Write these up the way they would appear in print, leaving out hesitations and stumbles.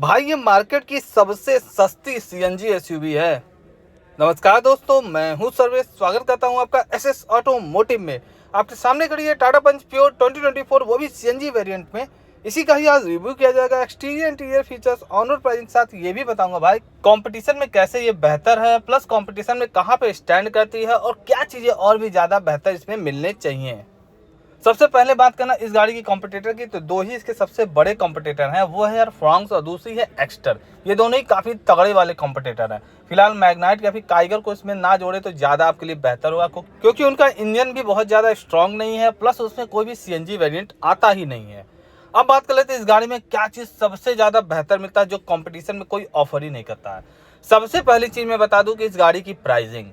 भाई ये मार्केट की सबसे सस्ती सीएनजी एसयूवी है। नमस्कार दोस्तों, मैं हूं सर्वेश। स्वागत करता हूं आपका एसएस ऑटोमोटिव में। आपके सामने खड़ी है टाटा पंच प्योर 2024, वो भी सीएनजी वेरिएंट में। इसी का ही आज रिव्यू किया जाएगा। Exterior interior features, on road pricing के साथ ये भी बताऊंगा भाई कंपटीशन में कैसे ये बेहतर है, प्लस कंपटीशन में कहां पे स्टैंड करती है और क्या चीजें और भी ज्यादा बेहतर इसमें मिलने चाहिए। सबसे पहले बात करना इस गाड़ी की कॉम्पिटिटर की, तो दो ही इसके सबसे बड़े कॉम्पिटिटर हैं। वो है यार फ्रॉन्क्स और दूसरी है एक्स्टर। ये दोनों ही काफ़ी तगड़े वाले कॉम्पिटिटर हैं। फिलहाल मैग्नाइट या फिर काइगर को इसमें ना जोड़े तो ज़्यादा आपके लिए बेहतर होगा, क्योंकि उनका इंजन भी बहुत ज़्यादा स्ट्रॉन्ग नहीं है, प्लस उसमें कोई भी सीएनजी वेरिएंट आता ही नहीं है। अब बात कर लेते हैं इस गाड़ी में क्या चीज़ सबसे ज़्यादा बेहतर मिलता है जो कॉम्पिटिशन में कोई ऑफर ही नहीं करता है। सबसे पहली चीज़ मैं बता दूँ कि इस गाड़ी की प्राइसिंग,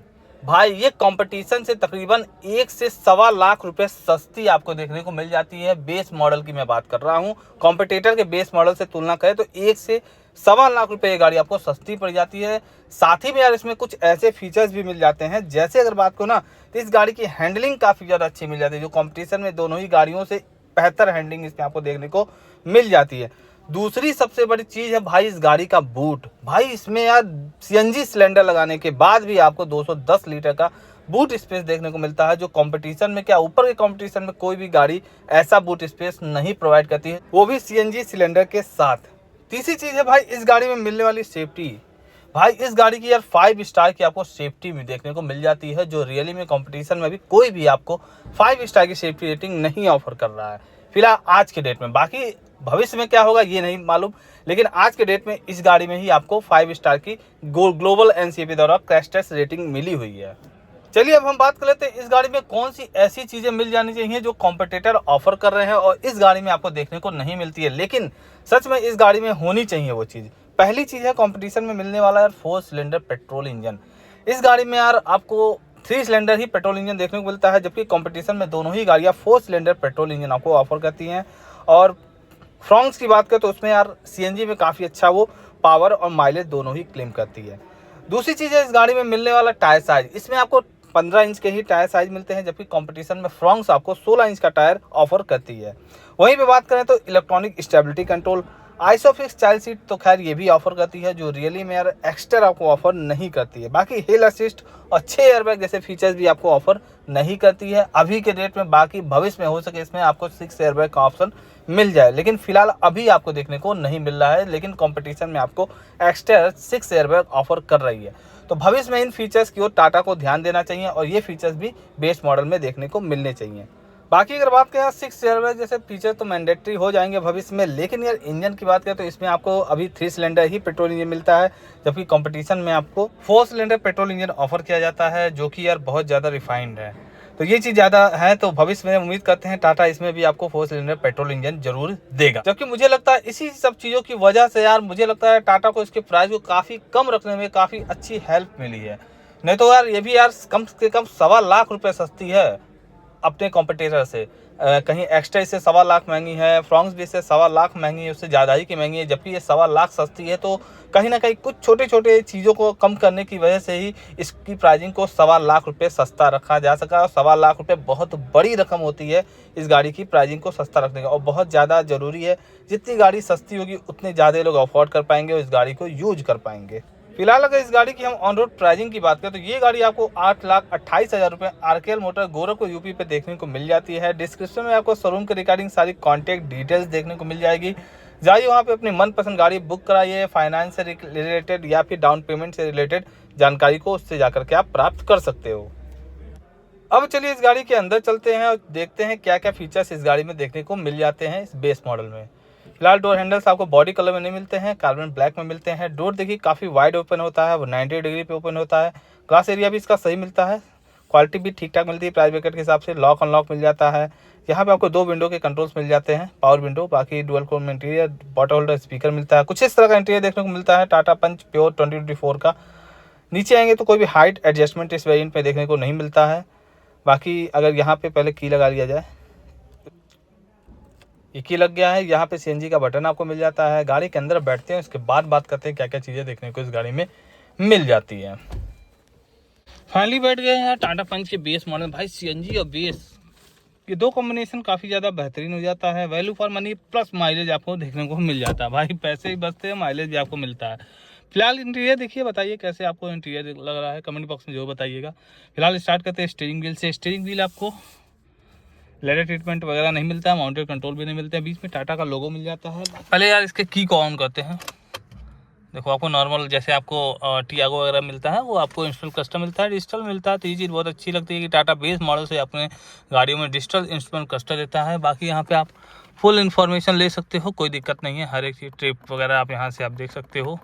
भाई ये कंपटीशन से तकरीबन 1 से सवा लाख रुपए सस्ती आपको देखने को मिल जाती है। बेस मॉडल की मैं बात कर रहा हूँ, कॉम्पिटिटर के बेस मॉडल से तुलना करें तो 1 से सवा लाख रुपए ये गाड़ी आपको सस्ती पड़ जाती है। साथ ही में यार इसमें कुछ ऐसे फीचर्स भी मिल जाते हैं, जैसे अगर बात करो ना तो इस गाड़ी की हैंडलिंग काफ़ी ज़्यादा अच्छी मिल जाती है, जो कॉम्पिटिशन में दोनों ही गाड़ियों से बेहतर हैंडलिंग इसमें आपको देखने को मिल जाती है। दूसरी सबसे बड़ी चीज़ है भाई इस गाड़ी का बूट। भाई इसमें यार सीएनजी सिलेंडर लगाने के बाद भी आपको 210 लीटर का बूट स्पेस देखने को मिलता है, जो कंपटीशन में क्या ऊपर के कंपटीशन में कोई भी गाड़ी ऐसा बूट स्पेस नहीं प्रोवाइड करती है, वो भी सीएनजी सिलेंडर के साथ। तीसरी चीज़ है भाई इस गाड़ी में मिलने वाली सेफ्टी। भाई इस गाड़ी की यार 5 स्टार की आपको सेफ्टी भी देखने को मिल जाती है, जो रियली में कंपटीशन में भी कोई भी आपको 5 स्टार की सेफ्टी रेटिंग नहीं ऑफर कर रहा है फिलहाल आज के डेट में। बाकी भविष्य में क्या होगा ये नहीं मालूम, लेकिन आज के डेट में इस गाड़ी में ही आपको 5 स्टार की ग्लोबल एनसीएपी द्वारा क्रैश टेस्ट रेटिंग मिली हुई है। चलिए अब हम बात कर लेते हैं इस गाड़ी में कौन सी ऐसी चीज़ें मिल जानी चाहिए जो कॉम्पिटिटर ऑफर कर रहे हैं और इस गाड़ी में आपको देखने को नहीं मिलती है, लेकिन सच में इस गाड़ी में होनी चाहिए वो चीज़। पहली चीज़ है कंपटीशन में मिलने वाला यार 4 सिलेंडर पेट्रोल इंजन। इस गाड़ी में यार आपको 3 सिलेंडर ही पेट्रोल इंजन देखने को मिलता है, जबकि कंपटीशन में दोनों ही गाड़ियाँ 4 सिलेंडर पेट्रोल इंजन आपको ऑफर करती हैं। और फ्रॉन्क्स की बात करें तो उसमें यार सीएनजी में काफ़ी अच्छा वो पावर और माइलेज दोनों ही क्लेम करती है। दूसरी चीज़ है इस गाड़ी में मिलने वाला टायर साइज। इसमें आपको 15 इंच के ही टायर साइज मिलते हैं, जबकि कंपटीशन में फ्रॉन्क्स आपको 16 इंच का टायर ऑफर करती है। वहीं पे बात करें तो electronic stability control, isofix child seat तो खैर ये भी ऑफर करती है, जो रियली में यार एक्स्ट्रा आपको ऑफर नहीं करती है। बाकी हिल असिस्ट और 6 एयरबैग जैसे फीचर्स भी आपको ऑफर नहीं करती है अभी के डेट में। बाकी भविष्य में हो सके इसमें आपको 6 एयरबैग का ऑप्शन मिल जाए, लेकिन फिलहाल अभी आपको देखने को नहीं मिल रहा है, लेकिन कंपटीशन में आपको एक्स्ट्रा 6 एयरबैग ऑफर कर रही है। तो भविष्य में इन फीचर्स की ओर टाटा को ध्यान देना चाहिए और ये फीचर्स भी बेस मॉडल में देखने को मिलने चाहिए। बाकी अगर बात करें 6 एयरबैग जैसे फीचर तो मैंडेटरी हो जाएंगे भविष्य में, लेकिन यार इंजन की बात करें तो इसमें आपको अभी 3 सिलेंडर ही पेट्रोल इंजन मिलता है, जबकि कंपटीशन में आपको 4 सिलेंडर पेट्रोल इंजन ऑफर किया जाता है, जो कि यार बहुत ज़्यादा रिफाइंड है। तो ये चीज़ ज़्यादा है, तो भविष्य में उम्मीद करते हैं टाटा इसमें भी आपको 4 सिलेंडर पेट्रोल इंजन जरूर देगा। जबकि मुझे लगता है इसी सब चीज़ों की वजह से यार मुझे लगता है टाटा को इसके प्राइस को काफ़ी कम रखने में काफ़ी अच्छी हेल्प मिली है। नहीं तो यार ये भी यार कम से कम 1.25 लाख रुपए सस्ती है अपने कॉम्पिटिटर से। कहीं एक्स्ट्रा इससे 1.25 लाख महंगी है, फ्रॉन्क्स भी इससे 1.25 लाख महंगी है, उससे ज़्यादा ही की महंगी है, जबकि ये 1.25 लाख सस्ती है। तो कहीं ना कहीं कुछ छोटे छोटे चीज़ों को कम करने की वजह से ही इसकी प्राइसिंग को 1.25 लाख रुपये सस्ता रखा जा सका। और 1.25 लाख रुपये बहुत बड़ी रकम होती है इस गाड़ी की प्राइसिंग को सस्ता रखने का, और बहुत ज़्यादा ज़रूरी है। जितनी गाड़ी सस्ती होगी उतने ज़्यादा लोग अफोर्ड कर पाएंगे और इस गाड़ी को यूज कर पाएंगे। फिलहाल अगर इस गाड़ी की हम ऑन रोड प्राइसिंग की बात करें तो ये गाड़ी आपको 8,28,000 रुपये आरकेएल मोटर गोरखपुर यूपी पे देखने को मिल जाती है। डिस्क्रिप्शन में आपको शोरूम के रिगार्डिंग सारी कॉन्टैक्ट डिटेल्स देखने को मिल जाएगी। जाइए वहाँ पे अपनी मनपसंद गाड़ी बुक कराइए। फाइनेंस से रिलेटेड या फिर डाउन पेमेंट से रिलेटेड जानकारी को उससे जाकर के आप प्राप्त कर सकते हो। अब चलिए इस गाड़ी के अंदर चलते हैं और देखते हैं क्या क्या फीचर्स इस गाड़ी में देखने को मिल जाते हैं इस बेस मॉडल में। फिलहाल डोर हैंडल्स आपको बॉडी कलर में नहीं मिलते हैं, कार्बन ब्लैक में मिलते हैं। डोर देखिए काफ़ी वाइड ओपन होता है, वो 90 डिग्री पे ओपन होता है। ग्लास एरिया भी इसका सही मिलता है, क्वालिटी भी ठीक ठाक मिलती है प्राइस ब्रैकेट के हिसाब से। लॉक अनलॉक मिल जाता है। यहाँ पे आपको 2 विंडो के कंट्रोल्स मिल जाते हैं, पावर विंडो। बाकी dual core interior, bottle holder, speaker मिलता है। कुछ इस तरह का इंटीरियर देखने को मिलता है टाटा पंच प्योर 2024 का। नीचे आएंगे तो कोई भी हाइट एडजस्टमेंट इस वेरिएंट में देखने को नहीं मिलता है। बाकी अगर यहाँ पे पहले की लगा लिया जाए, ये की लग गया है। यहाँ पे सीएनजी का बटन आपको मिल जाता है। गाड़ी के अंदर बैठते हैं, उसके बाद बात करते हैं क्या क्या चीज़ें देखने को इस गाड़ी में मिल जाती है। फाइनली बैठ गए हैं टाटा पंच के बेस मॉडल। भाई सीएनजी और बेस ये दो कॉम्बिनेशन काफ़ी ज़्यादा बेहतरीन हो जाता है। Value for money plus mileage आपको देखने को मिल जाता है भाई, पैसे ही बचते हैं, माइलेज भी आपको मिलता है। फिलहाल इंटीरियर देखिए, बताइए कैसे आपको इंटीरियर लग रहा है, कमेंट बॉक्स में जो बताइएगा। फिलहाल स्टार्ट करते हैं स्टीयरिंग व्हील से। स्टीयरिंग व्हील आपको लेदर ट्रीटमेंट वगैरह नहीं मिलता है, माउंटेड कंट्रोल भी नहीं मिलते हैं, बीच में टाटा का लोगो मिल जाता है। पहले यार इसके की को ऑन करते हैं। देखो आपको नॉर्मल जैसे आपको टियागो वगैरह मिलता है वो आपको इंस्ट्रूमेंट कस्टम मिलता है, डिजिटल मिलता है। तो ये चीज़ बहुत अच्छी लगती है कि टाटा बेस मॉडल से अपने गाड़ियों में डिजिटल इंस्ट्रूमेंट कस्टम देता है। बाकी यहाँ पे आप फुल इन्फॉर्मेशन ले सकते हो, कोई दिक्कत नहीं है। हर एक चीज़ ट्रिप वगैरह आप यहाँ से आप देख सकते हो,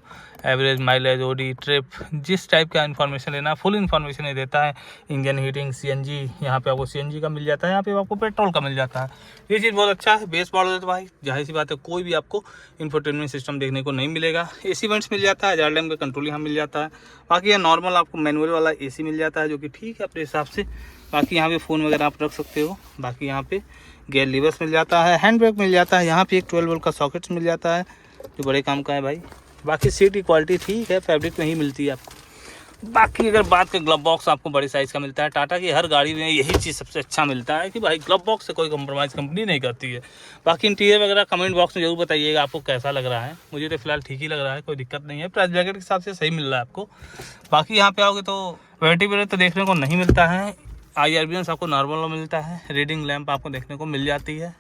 एवरेज माइलेज, ओडी, ट्रिप, जिस टाइप का इन्फॉर्मेशन लेना है फुल इन्फॉर्मेशन ये देता है। इंजन हीटिंग, सीएनजी, यहाँ पे आपको सीएनजी का मिल जाता है, यहाँ पे आपको पेट्रोल का मिल जाता है। ये चीज़ बहुत अच्छा है। बेस मॉडल है तो भाई जाहिर सी बात है कोई भी आपको इंफोटेनमेंट सिस्टम देखने को नहीं मिलेगा। एसी वेंट्स मिल जाता है, हजार का कंट्रोल यहाँ मिल जाता है। बाकी ये नॉर्मल आपको मैनुअल वाला एसी मिल जाता है जो कि ठीक है अपने हिसाब से। बाकी यहाँ पे फ़ोन वगैरह आप रख सकते हो। बाकी यहाँ पे गियर लीवर्स मिल जाता है, हैंड ब्रेक मिल जाता है, यहाँ पे एक 12 वोल्ट का सॉकेट मिल जाता है जो बड़े काम का है भाई। बाकी सीट की क्वालिटी ठीक है, फैब्रिक में ही मिलती है आपको। बाकी अगर बात करें, ग्लव बॉक्स आपको बड़ी साइज़ का मिलता है। टाटा की हर गाड़ी में यही चीज़ सबसे अच्छा मिलता है कि भाई ग्लव बॉक्स से कोई कंप्रोमाइज़ कंपनी नहीं करती है। बाकी इंटीरियर वगैरह कमेंट बॉक्स में जरूर बताइएगा आपको कैसा लग रहा है। मुझे तो फिलहाल ठीक ही लग रहा है, कोई दिक्कत नहीं है, प्राइस ब्रैकेट के हिसाब से सही मिल रहा है आपको। बाकी यहाँ पे आओगे तो वेटिब्रेट तो देखने को नहीं मिलता है। IRBS आपको नॉर्मल मिलता है, रीडिंग लैंप आपको देखने को मिल जाती है।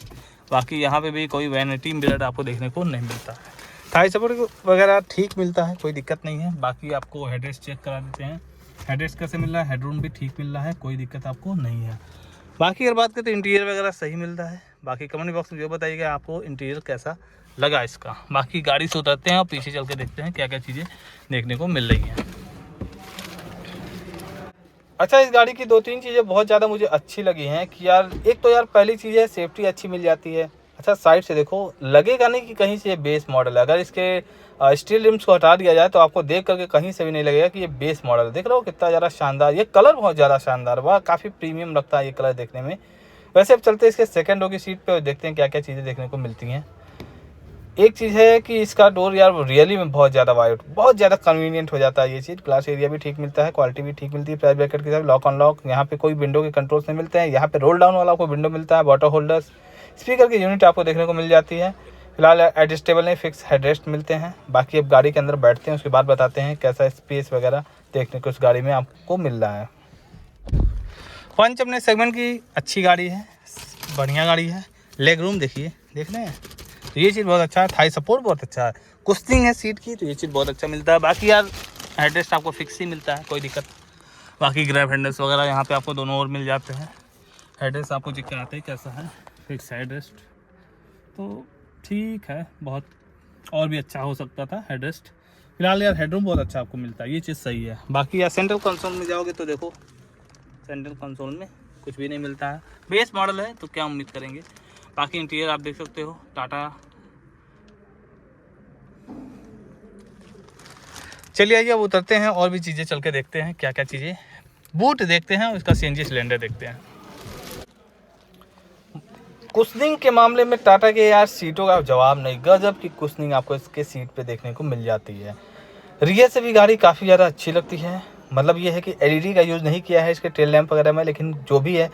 बाकी यहाँ पे भी कोई वैनिटी मिरर आपको देखने को नहीं मिलता है। थाई सपोर्ट वगैरह ठीक मिलता है, कोई दिक्कत नहीं है। बाकी आपको हेडरेस्ट चेक करा देते हैं, हेडरेस्ट कैसे मिल रहा है, हेडरूम भी ठीक मिल रहा है, कोई दिक्कत आपको नहीं है। बाकी अगर बात करें तो इंटीरियर वगैरह सही मिलता है। बाकी कमेंट बॉक्स में जो बताइएगा आपको इंटीरियर कैसा लगा इसका। बाकी गाड़ी से उतरते हैं और पीछे चल के देखते हैं क्या क्या चीज़ें देखने को मिल रही हैं। अच्छा, इस गाड़ी की 2-3 चीज़ें बहुत ज़्यादा मुझे अच्छी लगी हैं कि यार एक तो यार पहली चीज़ है सेफ्टी अच्छी मिल जाती है। अच्छा, साइड से देखो, लगेगा नहीं कि कहीं से ये बेस मॉडल है। अगर इसके स्टील रिम्स को हटा दिया जाए तो आपको देख करके कहीं से भी नहीं लगेगा कि ये बेस मॉडल है। देख रहे हो कितना ज़्यादा शानदार, ये कलर बहुत ज़्यादा शानदार, वह काफ़ी प्रीमियम लगता है ये कलर देखने में। वैसे अब चलते हैं इसके सेकेंड रो की सीट पर और देखते हैं क्या क्या चीज़ें देखने को मिलती हैं। एक चीज़ है कि इसका डोर यार रियली में बहुत ज़्यादा वाइड, बहुत ज़्यादा कन्वीनियंट हो जाता है ये चीज़। ग्लास एरिया भी ठीक मिलता है, क्वालिटी भी ठीक मिलती है। प्राइस ब्रैकेट के साथ लॉक अनलॉक, यहाँ पे कोई विंडो के कंट्रोल्स नहीं मिलते हैं। यहाँ पे रोल डाउन वाला आपको विंडो मिलता है, वाटर होल्डर्स, स्पीकर की यूनिट आपको देखने को मिल जाती है। फिलहाल एडजस्टेबल नहीं, फिक्स हेडरेस्ट मिलते हैं। बाकी अब गाड़ी के अंदर बैठते हैं, उसके बाद बताते हैं कैसा स्पेस वगैरह देखने को उस गाड़ी में आपको मिल रहा है। पंच अपने सेगमेंट की अच्छी गाड़ी है, बढ़िया गाड़ी है। लेग रूम देखिए, देख रहे हैं, तो ये चीज़ बहुत अच्छा है। थाई सपोर्ट बहुत अच्छा है, कुशनिंग है सीट की, तो ये चीज़ बहुत अच्छा मिलता है। बाकी यार हेडरेस्ट आपको फिक्स ही मिलता है, कोई दिक्कत। बाकी ग्रैब हैंडल्स वगैरह यहाँ पे आपको दोनों ओर मिल जाते हैं। हेडरेस्ट आपको चेक कराते हैं कैसा है, फिक्स हेडरेस्ट, तो ठीक है, बहुत और भी अच्छा हो सकता था हेडरेस्ट। फिलहाल यार हेडरूम बहुत अच्छा आपको मिलता है, ये चीज़ सही है। बाकी यार सेंट्रल कंसोल में जाओगे तो देखो, सेंट्रल कंसोल में कुछ भी नहीं मिलता है। बेस मॉडल है तो क्या उम्मीद करेंगे। बाकी इंटीरियर आप देख सकते हो टाटा। चलिए आइए अब उतरते हैं और भी चीज़ें चल के देखते हैं क्या क्या चीज़ें। बूट देखते हैं और इसका सीएनजी सिलेंडर देखते हैं। कुशनिंग के मामले में टाटा के यार सीटों का जवाब नहीं, गजब की कुशनिंग आपको इसके सीट पे देखने को मिल जाती है। रियर से भी गाड़ी काफ़ी ज़्यादा अच्छी लगती है। मतलब ये है कि एलईडी का यूज़ नहीं किया है इसके टेल लैंप वगैरह में, लेकिन जो भी है,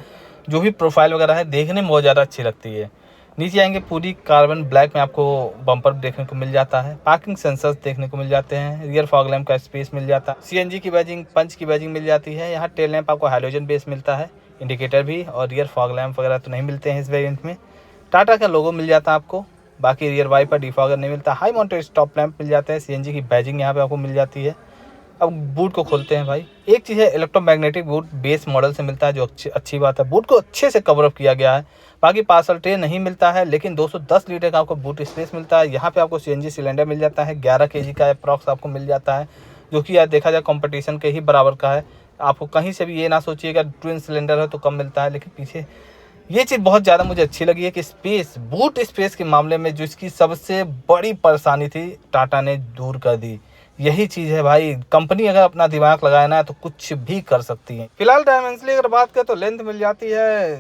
जो भी प्रोफाइल वगैरह है देखने में बहुत ज़्यादा अच्छी लगती है। नीचे आएंगे पूरी कार्बन ब्लैक में आपको बम्पर देखने को मिल जाता है। पार्किंग सेंसर्स देखने को मिल जाते हैं। रियर फॉग लैंप का स्पेस मिल जाता है। सीएनजी की बैजिंग, पंच की बैजिंग मिल जाती है। यहाँ टेल लैंप आपको हाइड्रोजन बेस मिलता है, इंडिकेटर भी, और रियर फॉग लैंप वगैरह तो नहीं मिलते हैं इस वेरिएंट में। टाटा का लोगो मिल जाता है आपको। बाकी रियर वाइपर, डिफॉगर नहीं मिलता। हाई माउंटेड स्टॉप लैंप मिल जाते हैं। सीएनजी की बैजिंग यहाँ पे आपको मिल जाती है। अब बूट को खोलते हैं भाई। एक चीज़ है, इलेक्ट्रोमैग्नेटिक बूट बेस मॉडल से मिलता है, जो अच्छी बात है। बूट को अच्छे से कवर अप किया गया है। बाकी पार्सल ट्रे नहीं मिलता है, लेकिन 210 लीटर का आपको बूट स्पेस मिलता है। यहाँ पे आपको सीएनजी सिलेंडर मिल जाता है, 11 kg का अप्रॉक्स आपको मिल जाता है, जो कि यार देखा जाए कंपटीशन के ही बराबर का है। आपको कहीं से भी ये ना सोचिएगा ट्विन सिलेंडर है तो कम मिलता है, लेकिन पीछे ये चीज़ बहुत ज़्यादा मुझे अच्छी लगी है कि स्पेस, बूट स्पेस के मामले में जो इसकी सबसे बड़ी परेशानी थी, टाटा ने दूर कर दी। यही चीज़ है भाई, कंपनी अगर अपना दिमाग लगाए ना तो कुछ भी कर सकती है। फिलहाल डायमेंशनली अगर बात करें तो लेंथ मिल जाती है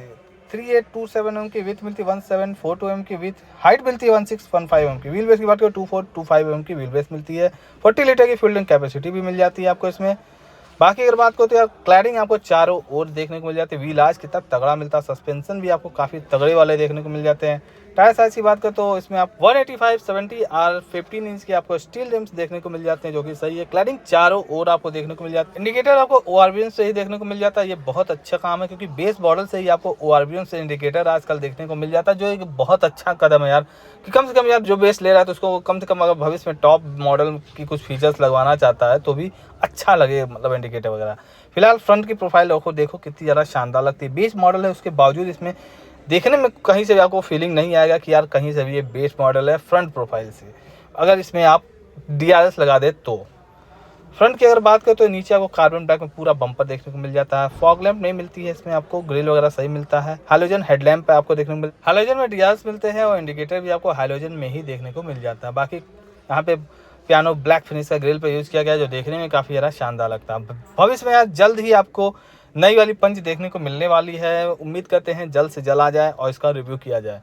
3827 mm की, विथ मिलती है 1742 mm की, विथ हाइट मिलती है 1615 mm की। व्हील बेस की बात करें 2425 mm की व्हील बेस मिलती है। 40 लीटर की फील्डिंग कैपेसिटी भी मिल जाती है आपको इसमें। बाकी अगर बात करो तो यार क्लैडिंग आपको चारों ओर देखने को मिल जाती है। व्हील आज कितना तगड़ा मिलता है, सस्पेंशन भी आपको काफ़ी तगड़े वाले देखने को मिल जाते हैं। टायर साइज की बात करें तो इसमें आप 185/70 और 15 इंच के आपको स्टील रिम्स देखने को मिल जाते हैं, जो कि सही है। क्लैडिंग चारों ओर आपको देखने को मिल जाता है। इंडिकेटर आपको ORBN से ही देखने को मिल जाता है, ये बहुत अच्छा काम है, क्योंकि बेस मॉडल से ही आपको ORBN से इंडिकेटर आजकल देखने को मिल जाता है, जो एक बहुत अच्छा कदम है यार, कि कम से कम यार जो बेस ले रहा है तो उसको कम से कम अगर भविष्य में टॉप मॉडल की कुछ फीचर्स लगवाना चाहता है तो भी अच्छा लगे, मतलब इंडिकेटर वगैरह। फिलहाल फ्रंट की प्रोफाइल देखो कितनी ज़्यादा शानदार लगती है। बेस मॉडल है, उसके बावजूद इसमें देखने में कहीं से भी आपको फीलिंग नहीं आएगा कि यार कहीं से भी ये बेस मॉडल है फ्रंट प्रोफाइल से, अगर इसमें आप DRS लगा दे तो। फ्रंट की अगर बात करें तो नीचे आपको कार्बन ब्लैक में पूरा बम्पर देखने को मिल जाता है। फॉग लैंप नहीं मिलती है इसमें, आपको ग्रिल वगैरह सही मिलता है। हाइलोजन हेडलैम्प पे आपको देखने को मिलता है। हाइलोजन में DRS मिलते हैं और इंडिकेटर भी आपको हाइलोजन में ही देखने को मिल जाता है। बाकी यहाँ पे पियानो ब्लैक फिनिश का ग्रिल पे यूज़ किया गया है, जो देखने में काफ़ी ज़्यादा शानदार लगता है। भविष्य में यार जल्द ही आपको नई वाली पंच देखने को मिलने वाली है, उम्मीद करते हैं जल्द से जल्द आ जाए और इसका रिव्यू किया जाए।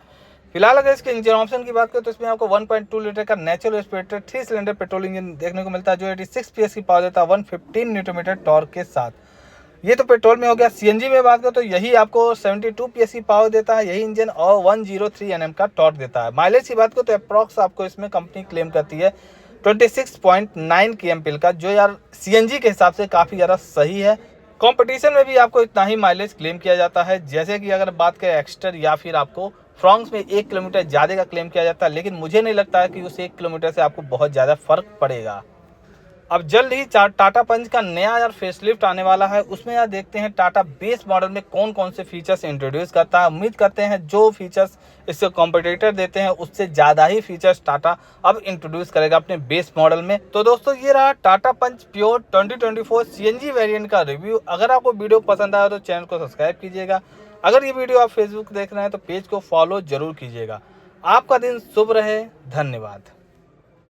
फिलहाल अगर इसके इंजन ऑप्शन की बात करें तो इसमें आपको 1.2 लीटर का natural aspirated 3 cylinder petrol engine देखने को मिलता है, जो 86 PS की पावर देता है 115 न्यूटन टॉर्क के साथ। ये तो पेट्रोल में हो गया। CNG में बात करें तो यही आपको 72 PS की पावर देता है यही इंजन, और 103 Nm का टॉर्क देता है। माइलेज की बात करें तो अप्रॉक्स आपको इसमें कंपनी क्लेम करती है 26.9 kmpl का, जो यार CNG के हिसाब से काफ़ी ज़्यादा सही है। कंपटीशन में भी आपको इतना ही माइलेज क्लेम किया जाता है। जैसे कि अगर बात करें एक्स्टर या फिर आपको फ्रॉन्क्स में 1 किलोमीटर ज़्यादा का क्लेम किया जाता है, लेकिन मुझे नहीं लगता है कि उस 1 किलोमीटर से आपको बहुत ज़्यादा फर्क पड़ेगा। अब जल्द ही टाटा पंच का नया यार फेसलिफ्ट आने वाला है, उसमें यार देखते हैं टाटा बेस मॉडल में कौन कौन से फीचर्स इंट्रोड्यूस करता है। उम्मीद करते हैं जो फीचर्स इससे कॉम्पिटिटर देते हैं उससे ज़्यादा ही फीचर्स टाटा अब इंट्रोड्यूस करेगा अपने बेस मॉडल में। तो दोस्तों ये रहा टाटा पंच प्योर 2024 CNG वेरिएंट का रिव्यू। अगर आपको वीडियो पसंद आया तो चैनल को सब्सक्राइब कीजिएगा। अगर ये वीडियो आप फेसबुक देख रहे हैं तो पेज को फॉलो जरूर कीजिएगा। आपका दिन शुभ रहे, धन्यवाद।